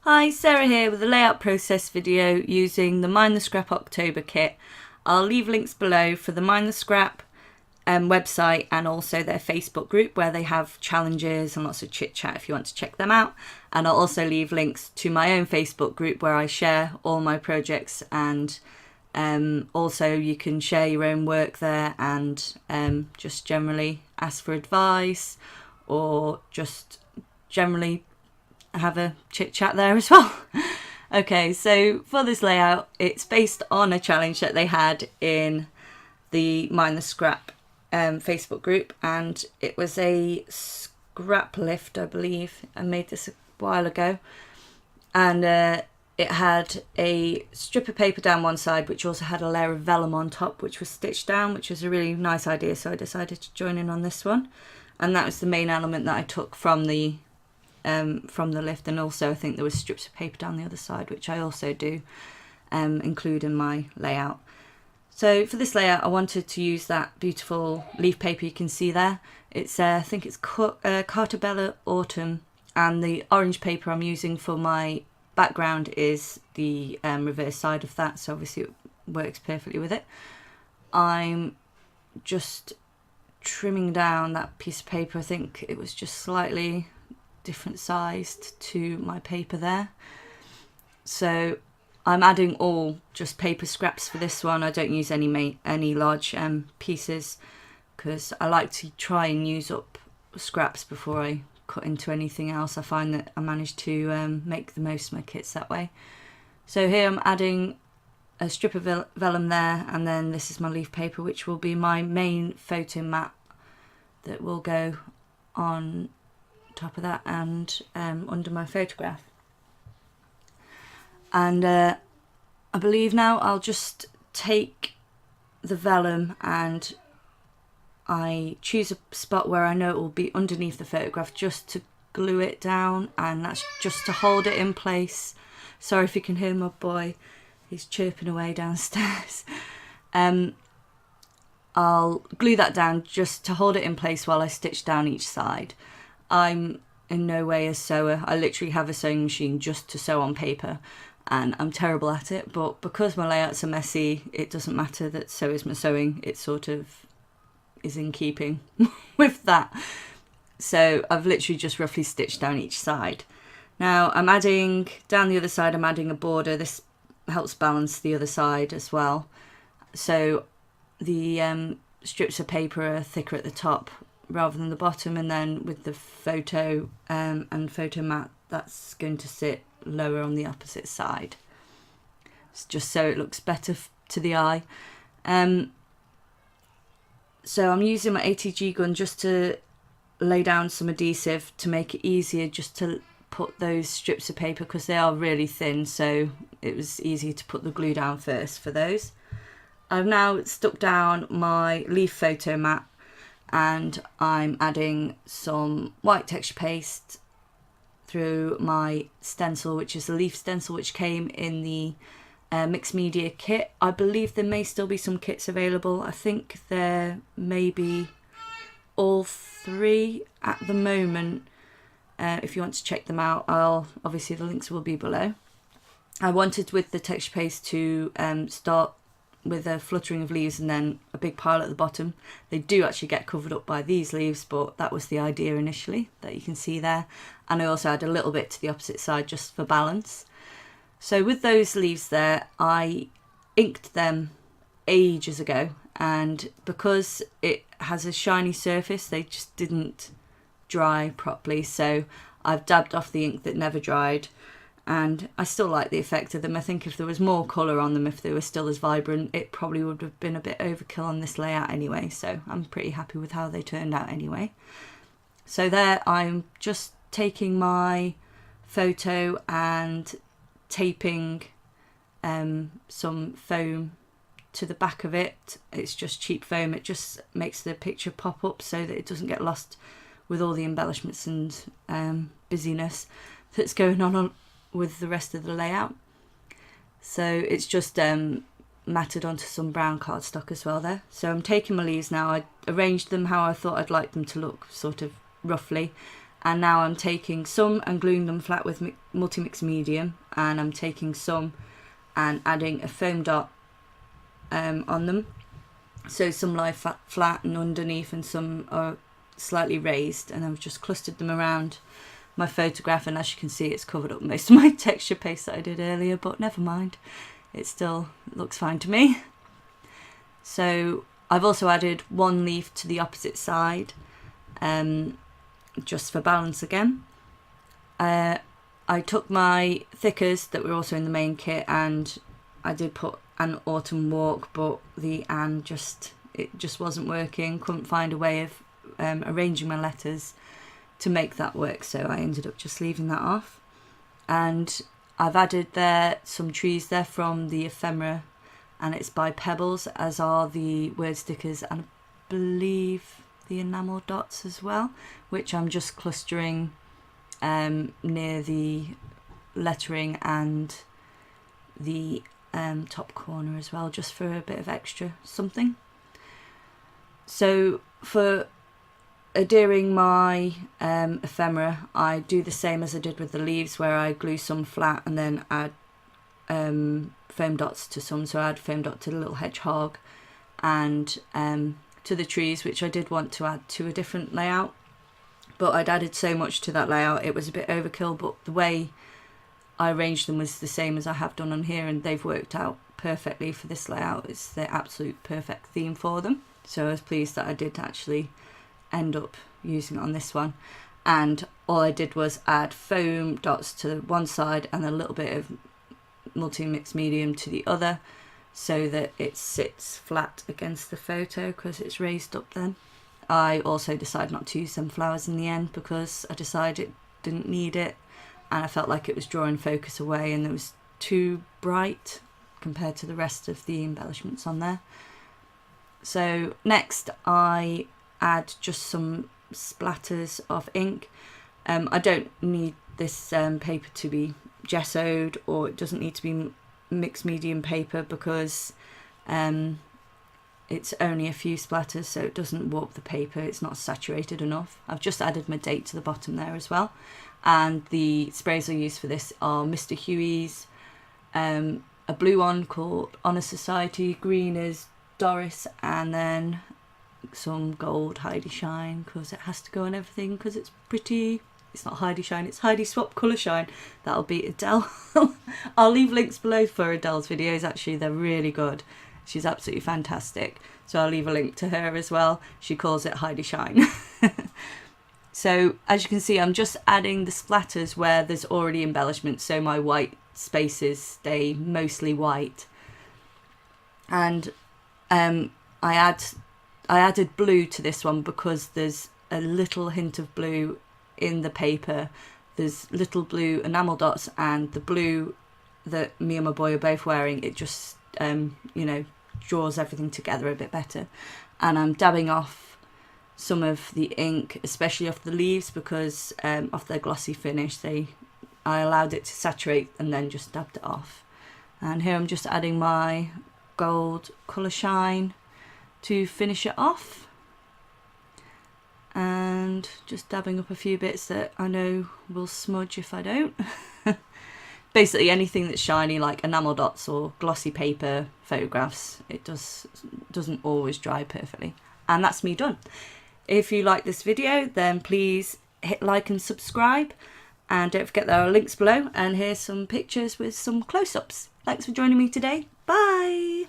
Hi, Sarah here with a layout process video using the Mind the Scrap October kit. I'll leave links below for the Mind the Scrap website and also their Facebook group where they have challenges and lots of chit chat if you want to check them out. And I'll also leave links to my own Facebook group where I share all my projects, and also you can share your own work there and just generally ask for advice or just generally have a chit chat there as well. Okay, so for this layout, it's based on a challenge that they had in the Mind the Scrap Facebook group, and it was a scrap lift, I believe. I made this a while ago, and it had a strip of paper down one side, which also had a layer of vellum on top, which was stitched down, which was a really nice idea, so I decided to join in on this one. And that was the main element that I took from the lift, and also I think there was strips of paper down the other side, which I also do include in my layout. So for this layout I wanted to use that beautiful leaf paper you can see there. It's I think it's Cartabella Autumn, and the orange paper I'm using for my background is the reverse side of that, so obviously it works perfectly with it. I'm just trimming down that piece of paper. I think it was just slightly different sized to my paper there, so I'm adding all just paper scraps for this one. I don't use any large pieces because I like to try and use up scraps before I cut into anything else. I find that I manage to make the most of my kits that way. So here I'm adding a strip of vellum there, and then this is my leaf paper, which will be my main photo mat that will go on top of that and under my photograph. And I believe now I'll just take the vellum and I choose a spot where I know it will be underneath the photograph just to glue it down, and that's just to hold it in place. Sorry if you can hear my boy, he's chirping away downstairs. I'll glue that down just to hold it in place while I stitch down each side. I'm in no way a sewer. I literally have a sewing machine just to sew on paper, and I'm terrible at it, but because my layouts are messy, it doesn't matter that so is my sewing. It sort of is in keeping with that. So I've literally just roughly stitched down each side. Now I'm adding, down the other side, I'm adding a border. This helps balance the other side as well. So the strips of paper are thicker at the top rather than the bottom, and then with the photo and photo mat, that's going to sit lower on the opposite side. It's just so it looks better to the eye. So I'm using my ATG gun just to lay down some adhesive to make it easier just to put those strips of paper, because they are really thin, so it was easy to put the glue down first for those. I've now stuck down my leaf photo mat, and I'm adding some white texture paste through my stencil, which is a leaf stencil which came in the mixed media kit. I believe there may still be some kits available. I think there may be all three at the moment. If you want to check them out, obviously the links will be below. I wanted with the texture paste to start with a fluttering of leaves and then a big pile at the bottom. They do actually get covered up by these leaves, but that was the idea initially that you can see there. And I also add a little bit to the opposite side just for balance. So with those leaves there, I inked them ages ago, and because it has a shiny surface, they just didn't dry properly, so I've dabbed off the ink that never dried, and I still like the effect of them. I think if there was more colour on them, if they were still as vibrant, it probably would have been a bit overkill on this layout anyway, so I'm pretty happy with how they turned out anyway. So there, I'm just taking my photo and taping some foam to the back of it. It's just cheap foam. It just makes the picture pop up so that it doesn't get lost with all the embellishments and busyness that's going on with the rest of the layout. So it's just matted onto some brown cardstock as well there. So I'm taking my leaves now. I arranged them how I thought I'd like them to look, sort of roughly, And now I'm taking some and gluing them flat with multi-mix medium, and I'm taking some and adding a foam dot on them. So some lie flat and underneath, and some are slightly raised, and I've just clustered them around my photograph, and as you can see it's covered up most of my texture paste that I did earlier, but never mind, it still looks fine to me. So I've also added one leaf to the opposite side, just for balance again. I took my thickers that were also in the main kit, and I did put an autumn walk, but the "and" it just wasn't working. Couldn't find a way of arranging my letters to make that work, so I ended up just leaving that off. And I've added there some trees there from the ephemera, and it's by Pebbles, as are the word stickers, and I believe the enamel dots as well, which I'm just clustering near the lettering and the top corner as well, just for a bit of extra something. So for adhering my ephemera, I do the same as I did with the leaves, where I glue some flat and then add foam dots to some. So I add foam dot to the little hedgehog and to the trees, which I did want to add to a different layout, but I'd added so much to that layout it was a bit overkill. But the way I arranged them was the same as I have done on here, and they've worked out perfectly for this layout. It's the absolute perfect theme for them, so I was pleased that I did actually end up using it on this one. And all I did was add foam dots to one side and a little bit of multi-mix medium to the other, so that it sits flat against the photo because it's raised up then. I also decided not to use some flowers in the end because I decided it didn't need it, and I felt like it was drawing focus away and it was too bright compared to the rest of the embellishments on there. So next I add just some splatters of ink. I don't need this paper to be gessoed, or it doesn't need to be mixed medium paper, because it's only a few splatters, so it doesn't warp the paper, it's not saturated enough. I've just added my date to the bottom there as well. And the sprays I use for this are Mr. Huey's, a blue one called Honor Society, green is Doris, and then some gold Heidi Shine, because it has to go on everything because it's pretty. It's not Heidi Shine, it's Heidi Swap Colour Shine. That'll be Adele. I'll leave links below for Adele's videos, actually, they're really good. She's absolutely fantastic. So I'll leave a link to her as well. She calls it Heidi Shine. So as you can see, I'm just adding the splatters where there's already embellishment, so my white spaces stay mostly white. And I added blue to this one because there's a little hint of blue in the paper. There's little blue enamel dots, and the blue that me and my boy are both wearing, it just you know, draws everything together a bit better. And I'm dabbing off some of the ink, especially off the leaves, because of their glossy finish, I allowed it to saturate and then just dabbed it off. And here I'm just adding my gold Colour Shine to finish it off, and just dabbing up a few bits that I know will smudge if I don't. Basically anything that's shiny, like enamel dots or glossy paper photographs, it doesn't always dry perfectly. And that's me done. If you like this video, then please hit like and subscribe, and don't forget there are links below, and here's some pictures with some close-ups. Thanks for joining me today. Bye!